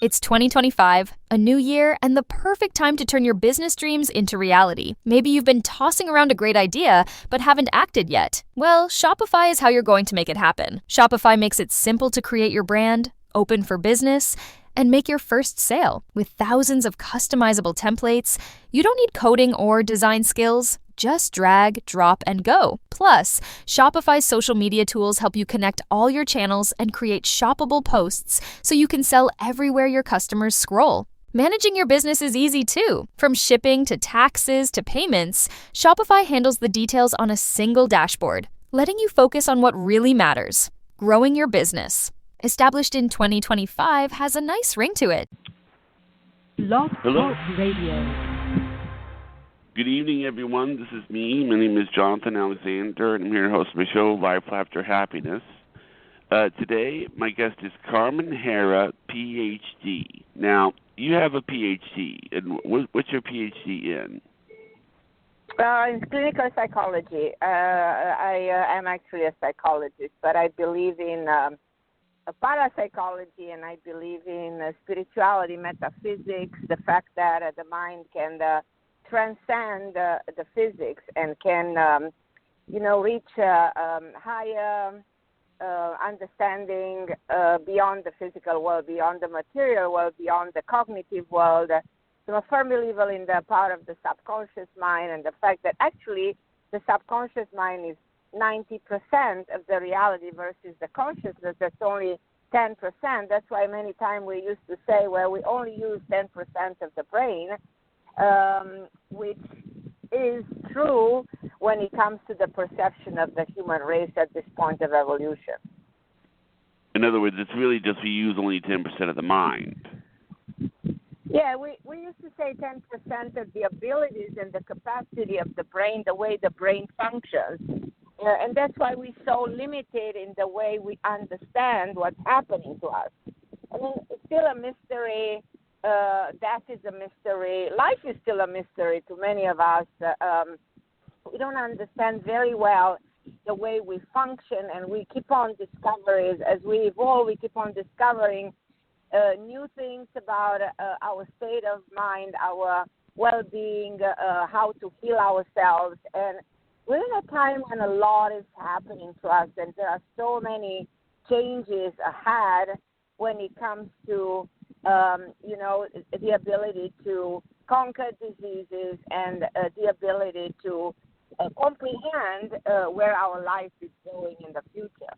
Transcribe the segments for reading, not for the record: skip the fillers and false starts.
It's 2025, a new year, and the perfect time to turn your business dreams into reality. Maybe you've been tossing around a great idea, but haven't acted yet. Well, Shopify is how you're going to make it happen. Shopify makes it simple to create your brand, open for business, and make your first sale. With thousands of customizable templates, you don't need coding or design skills. Just drag, drop, and go. Plus, Shopify's social media tools help you connect all your channels and create shoppable posts so you can sell everywhere your customers scroll. Managing your business is easy too. From shipping to taxes to payments, Shopify handles the details on a single dashboard, letting you focus on what really matters: growing your business. Established in 2025 has a nice ring to it. Blog Talk Radio. Good evening, everyone. This is me. My name is Jonathan Alexander, and I'm here to host my show, Life After Happiness. Today, my guest is Carmen Harra PHD. Now, you have a PhD, and what's your PhD in? In clinical psychology. I am actually a psychologist, but I believe in parapsychology, and I believe in spirituality, metaphysics, the fact that the mind can transcend the physics and can, reach higher understanding beyond the physical world, beyond the material world, beyond the cognitive world. So I'm a firm believer in the power of the subconscious mind and the fact that actually the subconscious mind is 90% of the reality versus the consciousness that's only 10%. That's why many times we used to say, well, we only use 10% of the brain, which is true when it comes to the perception of the human race at this point of evolution. In other words, it's really just we use only 10% of the mind. Yeah, we used to say 10% of the abilities and the capacity of the brain, the way the brain functions. And that's why we're so limited in the way we understand what's happening to us. I mean, it's still a mystery. Death is a mystery. Life is still a mystery to many of us. We don't understand very well the way we function, and we keep on discovering. As we evolve, we keep on discovering new things about our state of mind, our well-being, how to heal ourselves. And we're in a time when a lot is happening to us, and there are so many changes ahead when it comes to the ability to conquer diseases and the ability to comprehend where our life is going in the future.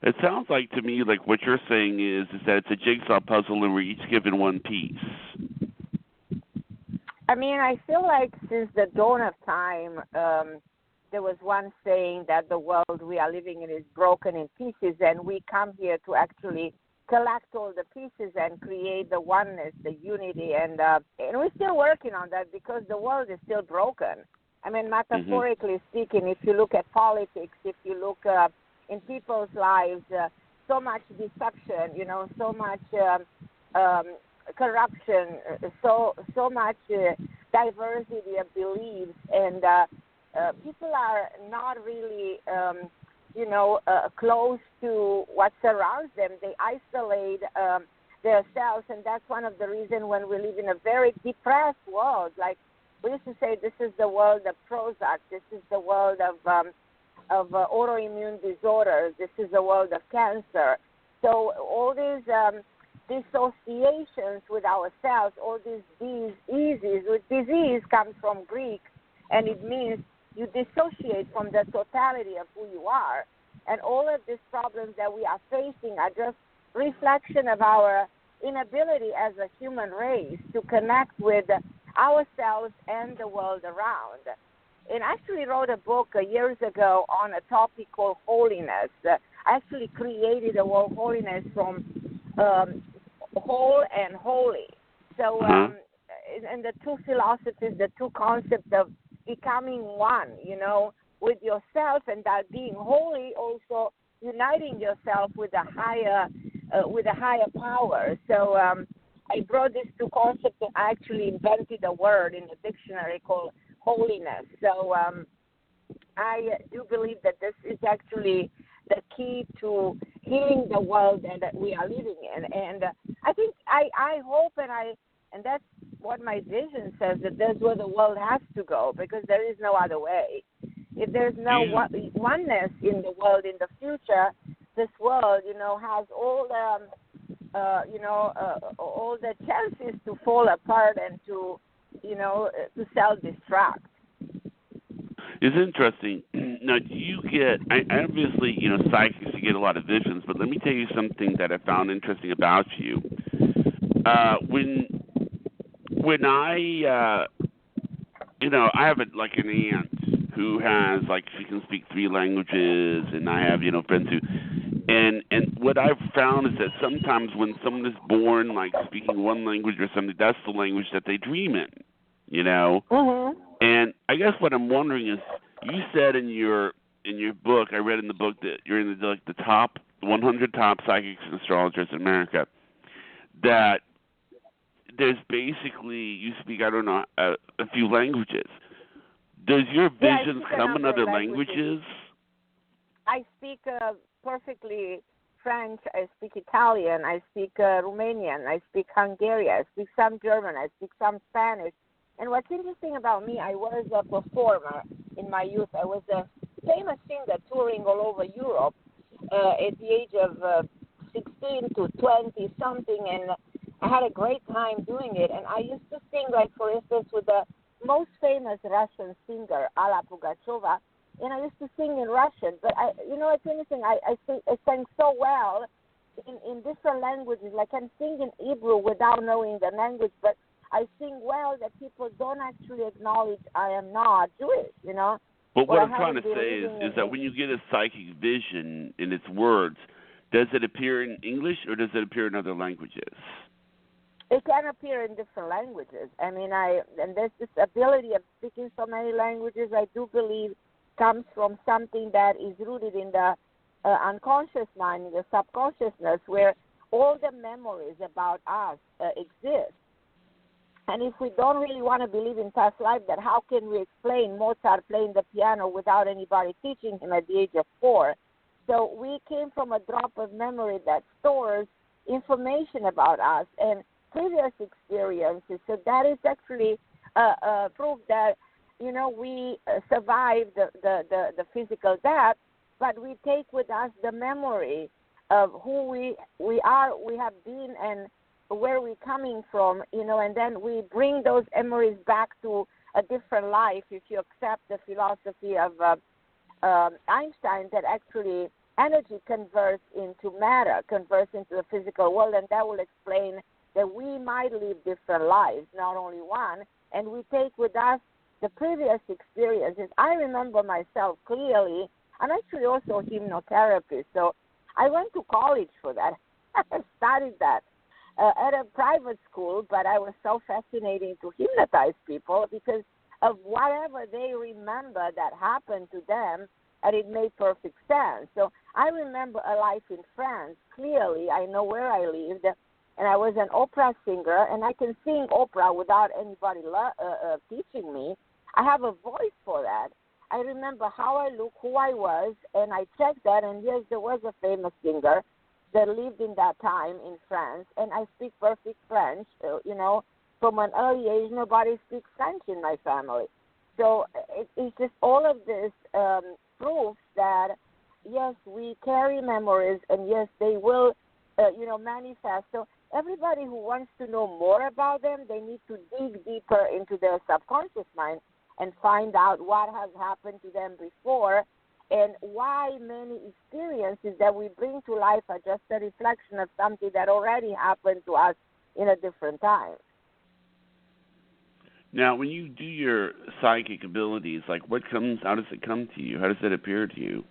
It sounds like to me like what you're saying is that it's a jigsaw puzzle and we're each given one piece. I mean, I feel like since the dawn of time, there was one saying that the world we are living in is broken in pieces, and we come here to actually collect all the pieces and create the oneness, the unity, and we're still working on that because the world is still broken. I mean, metaphorically speaking, if you look at politics, if you look in people's lives, so much deception, so much corruption, so much diversity of beliefs, and people are not really close to what surrounds them. They isolate themselves, and that's one of the reasons when we live in a very depressed world. Like we used to say, this is the world of Prozac, this is the world of autoimmune disorders, this is the world of cancer. So all these dissociations with ourselves, all these diseases, with disease comes from Greek, and it means you dissociate from the totality of who you are. And all of these problems that we are facing are just reflection of our inability as a human race to connect with ourselves and the world around. And I actually wrote a book years ago on a topic called holiness. I actually created a word holiness from whole and holy. So, and the two philosophies, the two concepts of becoming one, with yourself, and that being holy, also uniting yourself with a higher power. So I brought these two concepts and I actually invented a word in the dictionary called holiness. So I do believe that this is actually the key to healing the world that we are living in. And I think I hope and that's what my vision says, that that's where the world has to go, because there is no other way. If there's no oneness in the world in the future, this world, has all the, all the chances to fall apart and to self-destruct. It's interesting. Now, do you get, obviously, psychics, you get a lot of visions, but let me tell you something that I found interesting about you. When I, I have an aunt who has, she can speak 3 languages, and I have, friends who, and what I've found is that sometimes when someone is born, speaking one language or something, that's the language that they dream in, Mm-hmm. And I guess what I'm wondering is, you said in your book, I read in the book that you're in the top 100 top psychics and astrologers in America, that there's basically, you speak, I don't know, a few languages. Does your visions come in other languages? I speak perfectly French, I speak Italian, I speak Romanian, I speak Hungarian, I speak some German, I speak some Spanish. And what's interesting about me, I was a performer in my youth. I was a famous singer touring all over Europe at the age of 16 to 20 something, and I had a great time doing it. And I used to sing, for instance, with the most famous Russian singer, Alla Pugacheva, and I used to sing in Russian. But it's interesting. I sang so well in different languages. I'm singing in Hebrew without knowing the language, but I sing well that people don't actually acknowledge I am not Jewish, But what I'm trying to say is that when you get a psychic vision in its words, does it appear in English or does it appear in other languages? It can appear in different languages. And there's this ability of speaking so many languages, I do believe, comes from something that is rooted in the unconscious mind, in the subconsciousness, where all the memories about us exist. And if we don't really want to believe in past life, that how can we explain Mozart playing the piano without anybody teaching him at the age of 4? So we came from a drop of memory that stores information about us and previous experiences. So that is actually proof that, we survived the physical death, but we take with us the memory of who we are, we have been, and where we're coming from, and then we bring those memories back to a different life. If you accept the philosophy of Einstein, that actually energy converts into matter, converts into the physical world, and that will explain that we might live different lives, not only one, and we take with us the previous experiences. I remember myself clearly. I'm actually also a hypnotherapist, so I went to college for that. I studied that. At a private school, but I was so fascinating to hypnotize people because of whatever they remember that happened to them, and it made perfect sense. So I remember a life in France clearly. I know where I lived, and I was an opera singer, and I can sing opera without anybody teaching me. I have a voice for that. I remember how I look, who I was, and I checked that, and yes, there was a famous singer that lived in that time in France, and I speak perfect French. From an early age, nobody speaks French in my family. So it's just all of this proves that, yes, we carry memories, and yes, they will, manifest. So everybody who wants to know more about them, they need to dig deeper into their subconscious mind and find out what has happened to them before, and why many experiences that we bring to life are just a reflection of something that already happened to us in a different time. Now, when you do your psychic abilities, how does it come to you? How does it appear to you?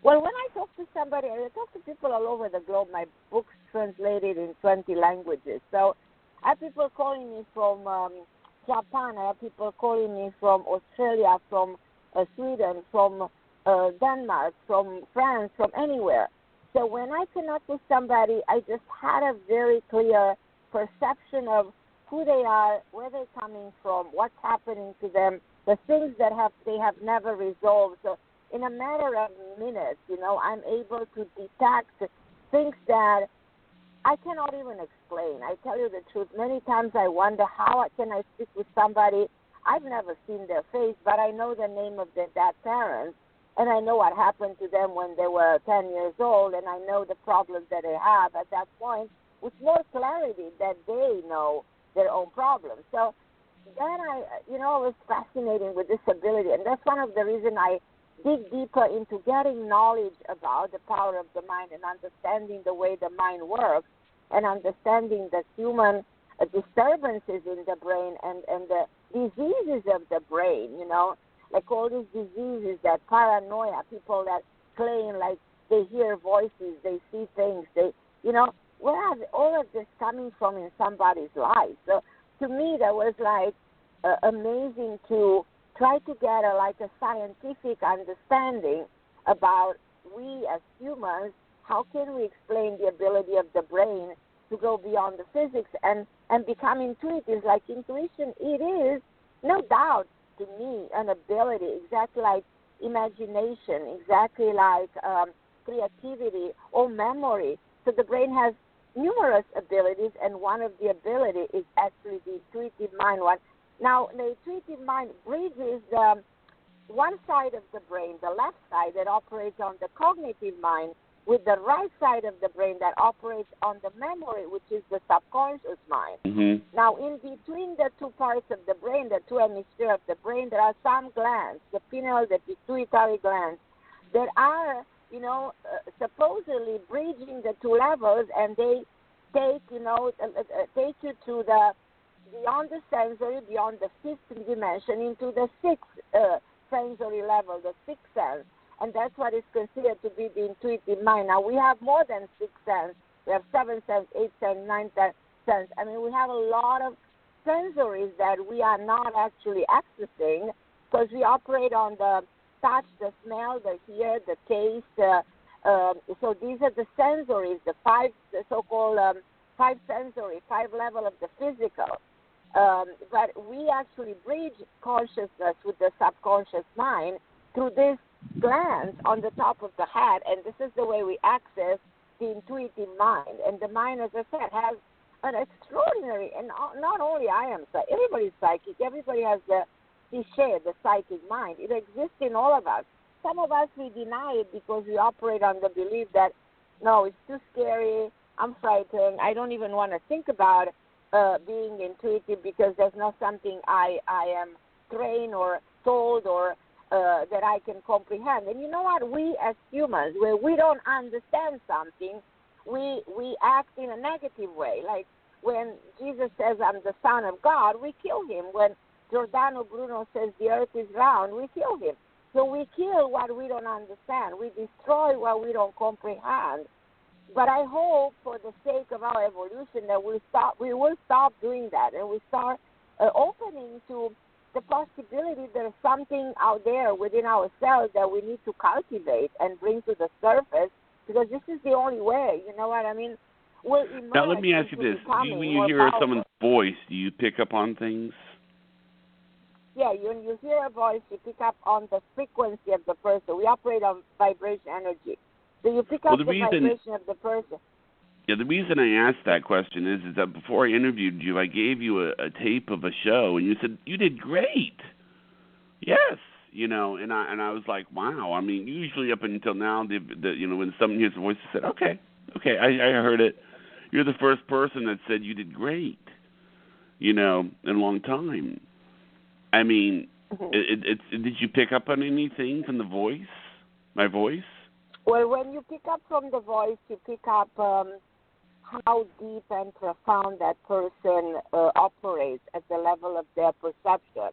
Well, when I talk to somebody, I talk to people all over the globe. My book's translated in 20 languages. So I have people calling me from Japan. I have people calling me from Australia, from Sweden, from Denmark, from France, from anywhere. So when I connect with somebody, I just had a very clear perception of who they are, where they're coming from, what's happening to them, the things that they have never resolved. So in a matter of minutes, I'm able to detect things that I cannot even explain. I tell you the truth. Many times I wonder how can I speak with somebody. I've never seen their face, but I know the name of their dead parents, and I know what happened to them when they were 10 years old, and I know the problems that they have at that point with more clarity that they know their own problems. So then it was fascinating with this ability, and that's one of the reasons I dig deeper into getting knowledge about the power of the mind and understanding the way the mind works and understanding the human disturbances in the brain and the diseases of the brain, like all these diseases, that paranoia, people that claim like they hear voices, they see things, where is all of this coming from in somebody's life? So to me, that was like amazing to try to get a scientific understanding about we as humans, how can we explain the ability of the brain to go beyond the physics and become intuitive. Like intuition, it is, no doubt, to me, an ability, exactly like imagination, exactly like creativity or memory. So the brain has numerous abilities, and one of the abilities is actually the intuitive mind one. Now, the intuitive mind bridges the one side of the brain, the left side that operates on the cognitive mind, with the right side of the brain that operates on the memory, which is the subconscious mind. Mm-hmm. Now, in between the two parts of the brain, the two hemispheres of the brain, there are some glands, the pineal, the pituitary glands, that are, supposedly bridging the two levels, and they take, take you to the beyond the sensory, beyond the fifth dimension, into the sixth sensory level, the sixth sense. And that's what is considered to be the intuitive mind. Now, we have more than six sense. We have seven sense, eight sense, nine sense. I mean, we have a lot of sensories that we are not actually accessing because we operate on the touch, the smell, the hear, the taste. So these are the sensories, the so-called five sensory, five level of the physical. But we actually bridge consciousness with the subconscious mind through this glands on the top of the head, and this is the way we access the intuitive mind. And the mind, as I said, has an extraordinary, and not only I am psychic, everybody's psychic, everybody has the cliché, the psychic mind. It exists in all of us. Some of us, we deny it because we operate on the belief that, no, it's too scary, I'm frightened, I don't even want to think about being intuitive because there's not something I am trained or told or that I can comprehend. And you know what? We as humans, where we don't understand something, we act in a negative way. Like when Jesus says, I'm the Son of God, we kill him. When Giordano Bruno says the earth is round, we kill him. So we kill what we don't understand. We destroy what we don't comprehend. But I hope, for the sake of our evolution, that we will stop doing that, and we start opening to the possibility there's something out there within ourselves that we need to cultivate and bring to the surface, because this is the only way. You know what I mean? We'll emerge. Now, let me ask you this. When you hear someone's voice, do you pick up on things? Yeah, when you hear a voice, you pick up on the frequency of the person. We operate on vibration energy. So you pick up the vibration of the person. Yeah, the reason I asked that question is that before I interviewed you, I gave you a tape of a show, and you said, you did great. Yes, and I was like, wow. I mean, usually up until now, when someone hears a voice, I said, okay, I heard it. You're the first person that said you did great, in a long time. I mean, did you pick up on anything from the voice, my voice? Well, when you pick up from the voice, you pick up how deep and profound that person operates at the level of their perception.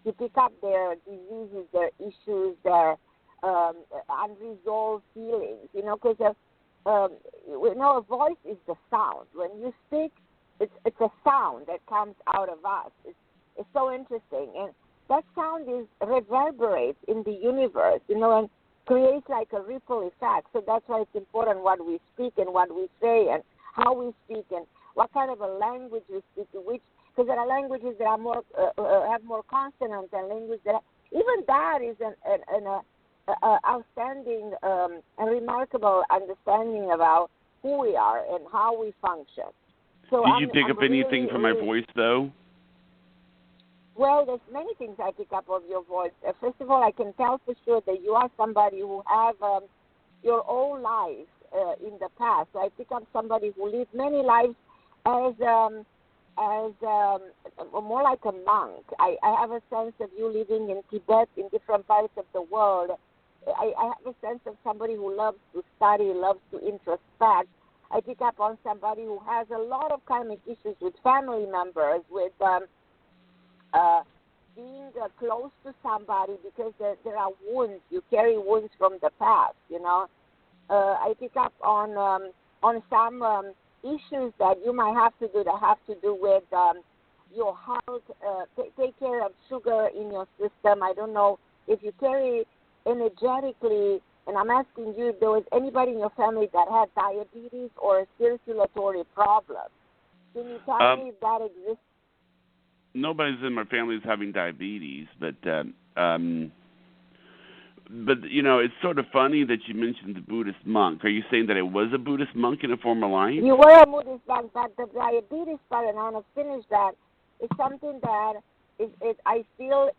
You pick up their diseases, their issues, their unresolved feelings, because a voice is the sound. When you speak, it's a sound that comes out of us. It's so interesting. And that sound reverberates in the universe, and creates like a ripple effect. So that's why it's important what we speak and what we say and how we speak and what kind of a language we speak, because there are languages that are more have more consonants and languages that even that is an outstanding and remarkable understanding about who we are and how we function. So Did you pick up anything from my voice, though? Well, there's many things I pick up of your voice. First of all, I can tell for sure that you are somebody who have your own life in the past. So I pick up somebody who lived many lives as more like a monk. I have a sense of you living in Tibet, in different parts of the world. I have a sense of somebody who loves to study, loves to introspect. I pick up on somebody who has a lot of karmic issues with family members, with being close to somebody because there are wounds. You carry wounds from the past, you know. I pick up on some issues that you might have to do that have to do with your health. Take care of sugar in your system. I don't know if you carry energetically, and I'm asking you if there was anybody in your family that had diabetes or a circulatory problem. Can you tell me if that exists? Nobody's in my family is having diabetes, but you know, it's sort of funny that you mentioned the Buddhist monk. Are you saying that I was a Buddhist monk in a former life? You were a Buddhist monk, but the diabetes part, and I want to finish that, is something that I feel,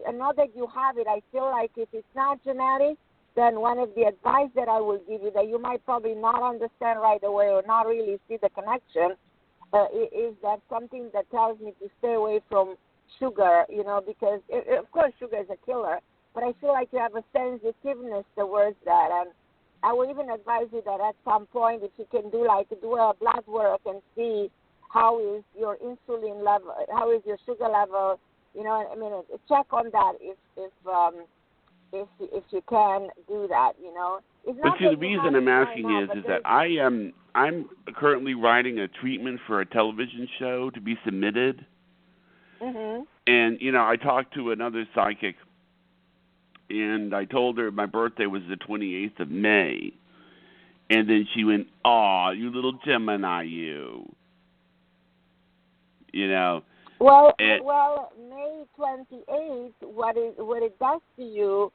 I know that you have it, I feel like if it's not genetic, then one of the advice that I will give you that you might probably not understand right away or not really see the connection, is that something that tells me to stay away from sugar, you know, because, of course, sugar is a killer, but I feel like you have a sensitiveness towards that. And I would even advise you that at some point, if you can do a blood work and see how is your insulin level, how is your sugar level, you know, I mean, check on that if you can do that, you know. It's not but see, the reason I'm asking is that I'm currently writing a treatment for a television show to be submitted. Mm-hmm. And, you know, I talked to another psychic, and I told her my birthday was the 28th of May. And then she went, "Aw, you little Gemini, you." You know. Well, May 28th, what it does to you,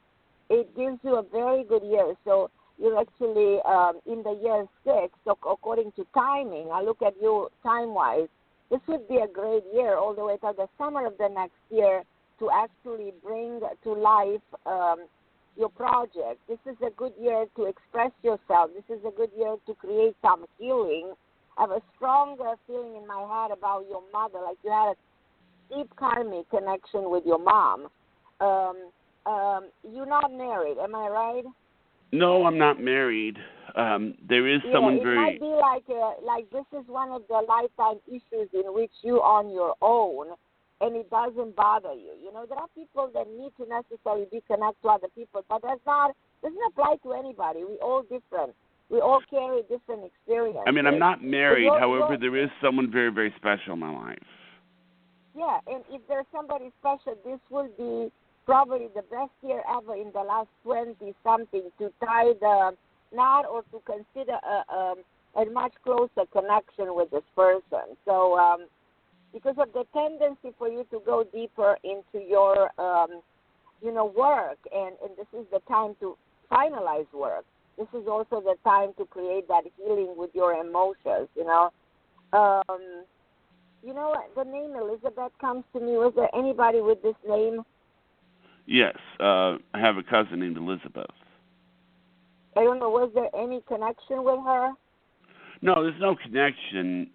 it gives you a very good year. So you're actually in the year 6. So according to timing, I look at you time-wise, this would be a great year all the way to the summer of the next year to actually bring to life your project. This is a good year to express yourself. This is a good year to create some healing. I have a strong feeling in my head about your mother, like you had a deep karmic connection with your mom. You're not married, am I right? No, I'm not married. There is someone it might be like this is one of the lifetime issues in which you're on your own, and it doesn't bother you. You know, there are people that need to necessarily be connected to other people, but doesn't apply to anybody. We're all different. We all carry different experiences. I mean, I'm not married. However, there is someone very, very special in my life. Yeah, and if there's somebody special, this will be probably the best year ever in the last 20-something to tie the knot or to consider a much closer connection with this person. So because of the tendency for you to go deeper into your, work, and this is the time to finalize work. This is also the time to create that healing with your emotions, you know. The name Elizabeth comes to me. Was there anybody with this name? Yes, I have a cousin named Elizabeth. I don't know. Was there any connection with her? No, there's no connection.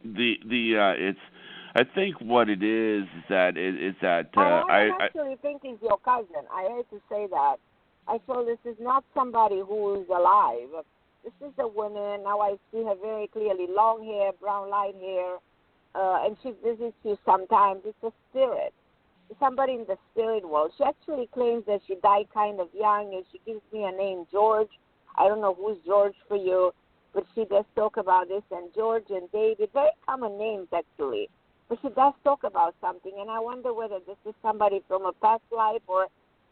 It's. I think what it is that I actually think it's your cousin. I hate to say that. I feel this is not somebody who is alive. This is a woman. Now I see her very clearly. Long hair, brown light hair, and she visits you sometimes. It's a spirit. Somebody in the spirit world. She actually claims that she died kind of young, and she gives me a name, George. I don't know who's George for you, but she does talk about this, and George and David, very common names actually. But she does talk about something, and I wonder whether this is somebody from a past life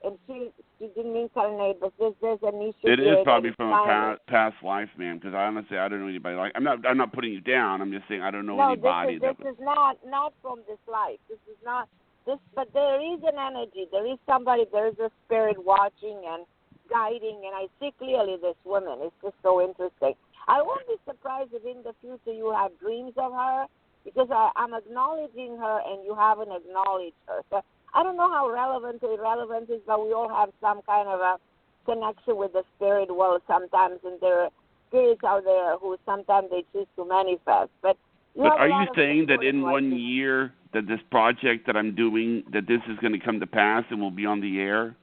and she didn't incarnate, but there's an issue. It is probably from a past life, ma'am, because honestly, I don't know anybody like. I'm not putting you down. I'm just saying I don't know anybody. This is not from this life. This is not this, but there is an energy. There is somebody. There is a spirit watching and guiding, and I see clearly this woman. It's just so interesting. I won't be surprised if in the future you have dreams of her, because I'm acknowledging her and you haven't acknowledged her. So I don't know how relevant or irrelevant it is, but we all have some kind of a connection with the spirit world sometimes, and there are spirits out there who sometimes they choose to manifest. But are you saying that in 1 year that this project that I'm doing, that this is going to come to pass and will be on the air?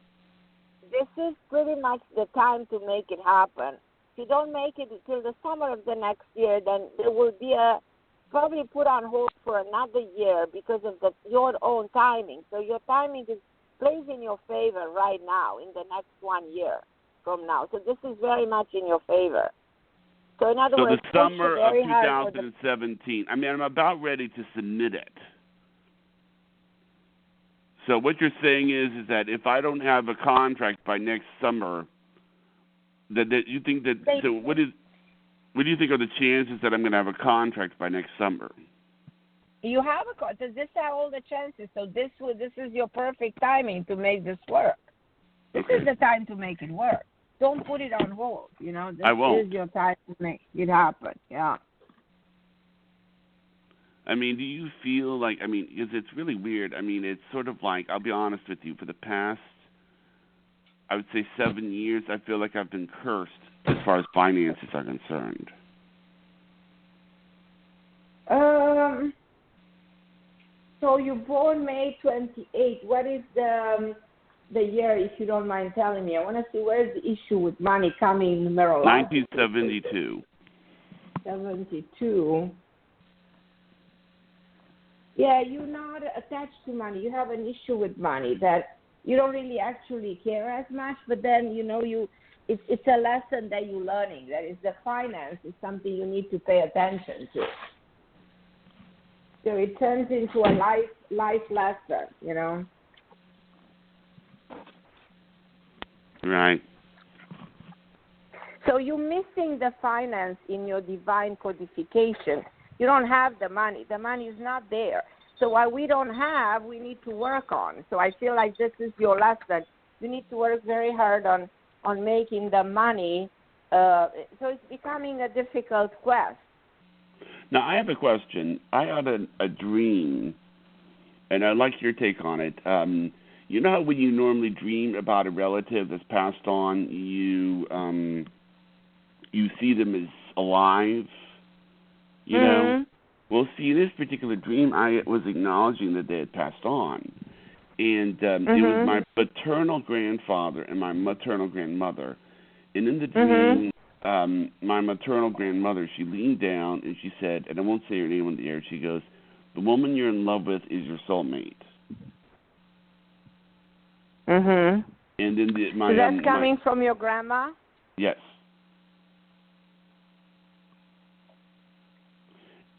This is pretty much the time to make it happen. If you don't make it until the summer of the next year, then there will be probably put on hold for another year because of your own timing. So your timing plays in your favor right now in the next 1 year from now. So this is very much in your favor. So in other words, the summer of 2017. I mean, I'm about ready to submit it. So what you're saying is that if I don't have a contract by next summer, that you think that. So what do you think are the chances that I'm going to have a contract by next summer? You have this have all the chances. So this is your perfect timing to make this work. This is the time to make it work. Don't put it on hold. You know, this is your time to make it happen. Yeah. I mean, do you feel like, because it's really weird. I mean, it's sort of like, I'll be honest with you, for the past, I would say 7 years, I feel like I've been cursed as far as finances are concerned. So you're born May 28. What is the year, if you don't mind telling me? I want to see where's the issue with money coming numerologically. 1972. 72. Yeah, you're not attached to money. You have an issue with money that you don't really actually care as much, but then, it's a lesson that you're learning. That is, the finance is something you need to pay attention to. So it turns into a life lesson, Right. So you're missing the finance in your divine codification. You don't have the money. The money is not there. So what we don't have, we need to work on. So I feel like this is your lesson. You need to work very hard on making the money. So it's becoming a difficult quest. Now, I have a question. I had a dream, and I'd like your take on it. You know how when you normally dream about a relative that's passed on, you see them as alive? You know? Well, see, in this particular dream, I was acknowledging that they had passed on. And it was my paternal grandfather and my maternal grandmother. And in the dream, my maternal grandmother, she leaned down and she said, and I won't say her name on the air, she goes, "The woman you're in love with is your soulmate." And then so that's coming from your grandma? Yes.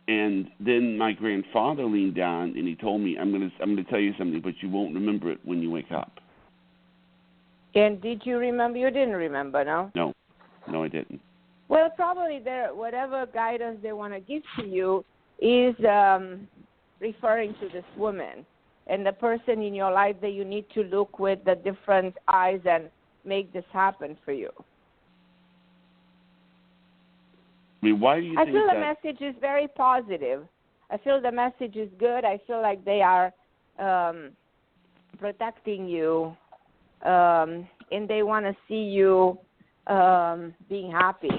And then my grandfather leaned down and he told me, I'm gonna tell you something, but you won't remember it when you wake up. And did you remember? You didn't remember, no? No, I didn't. Well, probably whatever guidance they want to give to you is referring to this woman and the person in your life that you need to look with the different eyes and make this happen for you. I mean, why do you think I feel the message is very positive. I feel the message is good. I feel like they are protecting you, and they want to see you being happy.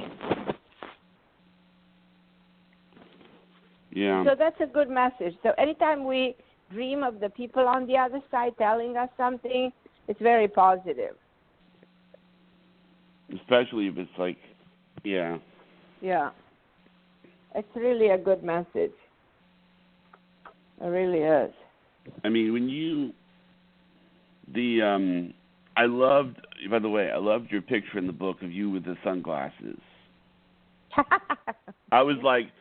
Yeah. So that's a good message. So anytime we dream of the people on the other side telling us something, it's very positive. Especially if it's like, yeah. Yeah. It's really a good message. It really is. I mean, I loved your picture in the book of you with the sunglasses. I was like,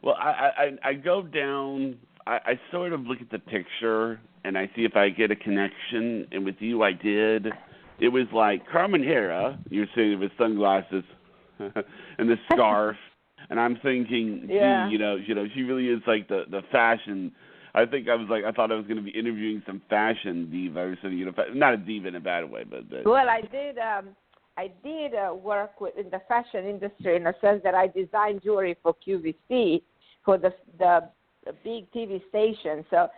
well, I go down, I sort of look at the picture and I see if I get a connection, and with you I did. It was like Carmen Harra, you're saying with sunglasses and the scarf, and I'm thinking, gee, you know, she really is like the fashion. I thought I was going to be interviewing some fashion diva or something, not a diva in a bad way, but. Well, I did. I did work in the fashion industry in the sense that I designed jewelry for QVC, for the big TV station. So,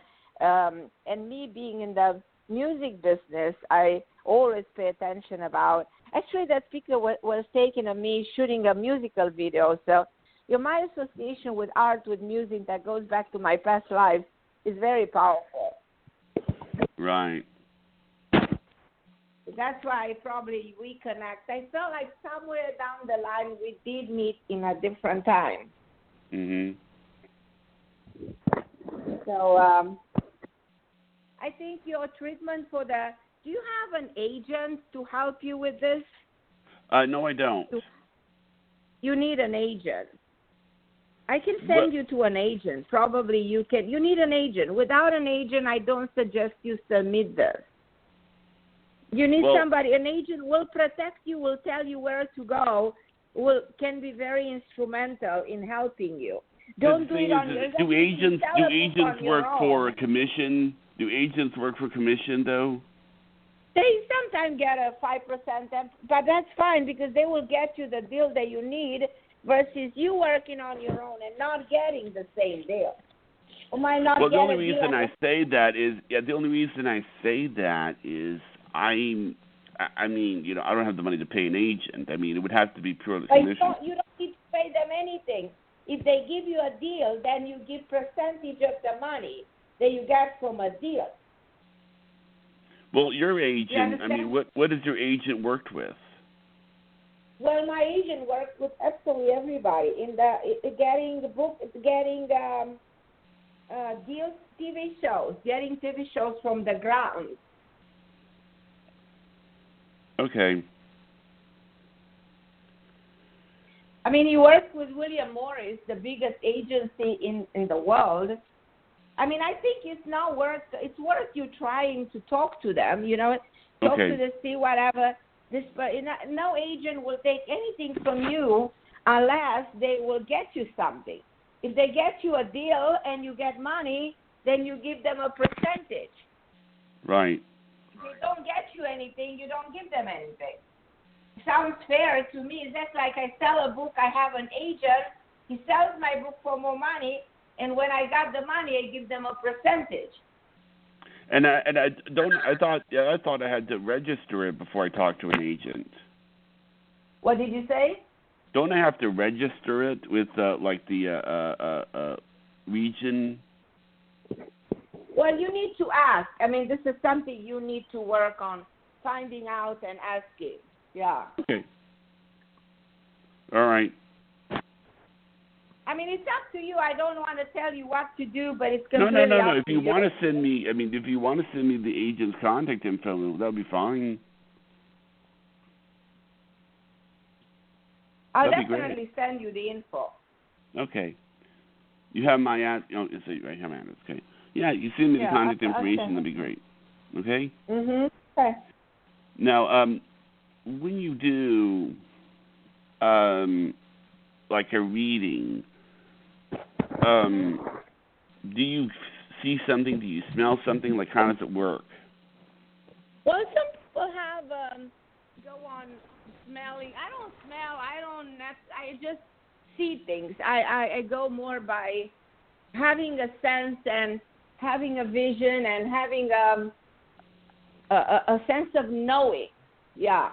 and me being in the music business, I always pay attention about. Actually, that picture was taken of me shooting a musical video. So, my association with art, with music that goes back to my past lives is very powerful. Right. That's why probably we connect. I felt like somewhere down the line we did meet in a different time. Mhm. So I think your treatment for the. Do you have an agent to help you with this? No, I don't. You need an agent. I can send you to an agent. Probably you can. You need an agent. Without an agent, I don't suggest you submit this. You need somebody. An agent will protect you, will tell you where to go, can be very instrumental in helping you. Don't do it on your own. Do agents work for a commission? Do agents work for commission, though? They sometimes get a 5%, but that's fine because they will get you the deal that you need versus you working on your own and not getting the same deal. The only reason I say that is I mean, I don't have the money to pay an agent. I mean, it would have to be purely commission. You don't need to pay them anything. If they give you a deal, then you give percentage of the money that you get from a deal. Well, your agent, I mean, what has your agent worked with? Well, my agent works with absolutely everybody in getting the book, getting deals, TV shows, getting TV shows from the ground. Okay. I mean, he works with William Morris, the biggest agency in the world. I mean, I think it's worth you trying to talk to them, talk to them, see whatever. No agent will take anything from you unless they will get you something. If they get you a deal and you get money, then you give them a percentage. Right. If they don't get you anything, you don't give them anything. Sounds fair to me. It's just like I sell a book, I have an agent, he sells my book for more money, and when I got the money, I give them a percentage. And I thought I had to register it before I talked to an agent. What did you say? Don't I have to register it with the region? Well, you need to ask. I mean, this is something you need to work on, finding out and asking. Yeah. Okay. All right. I mean, it's up to you. I don't want to tell you what to do, but it's completely No. up to you. If you want to send me the agent's contact info, that'll be fine. I'll definitely send you the info. Okay. You have my ad. Oh, it's right here, man. Okay. Yeah, you send me the contact information. That'd be great. Okay. Okay. Now, when you do, like a reading, do you see something? Do you smell something? Like, how does it work? Well, some people have go on smelling. I don't smell. I just see things. I go more by having a sense and having a vision and having a sense of knowing. Yeah.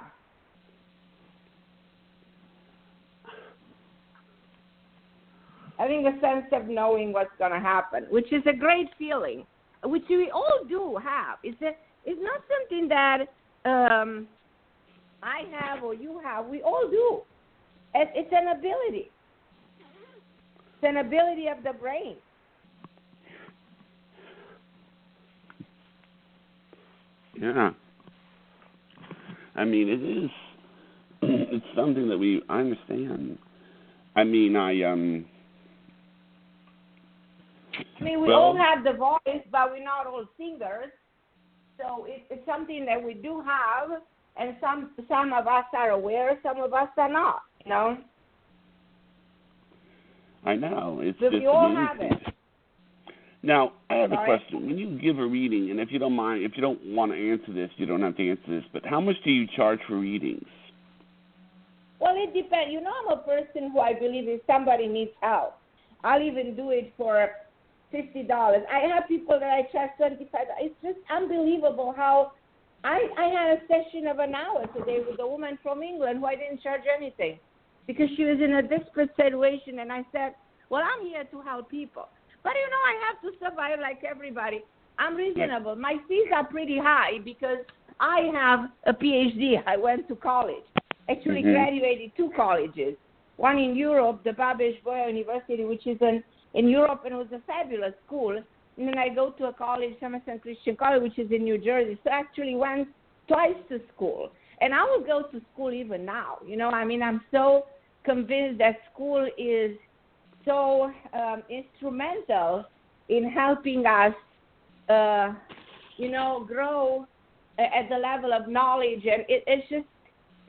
Having a sense of knowing what's going to happen, which is a great feeling, which we all do have. It's not something that I have or you have. We all do. It's an ability. It's an ability of the brain. Yeah. I mean, it is. It's something that I understand. I mean, we all have the voice, but we're not all singers. So it's something that we do have, and some of us are aware, some of us are not, I know. It's but just we all amazing. have it. Now, I have a question. When you give a reading, and if you don't mind, if you don't want to answer this, you don't have to answer this, but how much do you charge for readings? Well, it depends. You know, I'm a person who I believe if somebody needs help, I'll even do it for $50. I have people that I charge $25. It's just unbelievable how I had a session of an hour today with a woman from England who I didn't charge anything because she was in a desperate situation, and I said, well, I'm here to help people. But, you know, I have to survive like everybody. I'm reasonable. My fees are pretty high because I have a PhD. I went to college. Actually graduated 2 colleges. One in Europe, the Babeș-Bolyai University, which is in Europe, and it was a fabulous school. And then I go to a college, Somerset Christian College, which is in New Jersey. So I actually went twice to school. And I will go to school even now. You know, I mean, I'm so convinced that school is so instrumental in helping us, you know, grow at the level of knowledge. And it's just,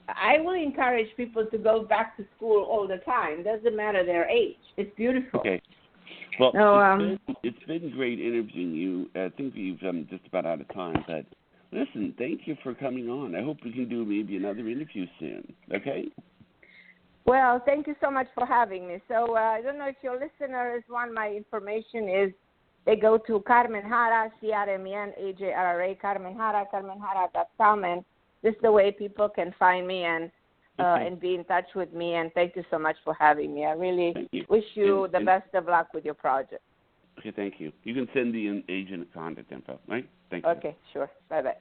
I will encourage people to go back to school all the time. Doesn't matter their age. It's beautiful. Okay. Well, so, it's been great interviewing you. I think we've just about out of time. But listen, thank you for coming on. I hope we can do maybe another interview soon. Okay? Well, thank you so much for having me. So I don't know if your listeners want my information is they go to Carmen Harra, CarmenHarra, Carmen Harra, CarmenHarra.com, and this is the way people can find me and be in touch with me. And thank you so much for having me. I really wish you the best of luck with your project. Okay, thank you. You can send the agent contact info, right? Thank you. Okay, sure. Bye-bye.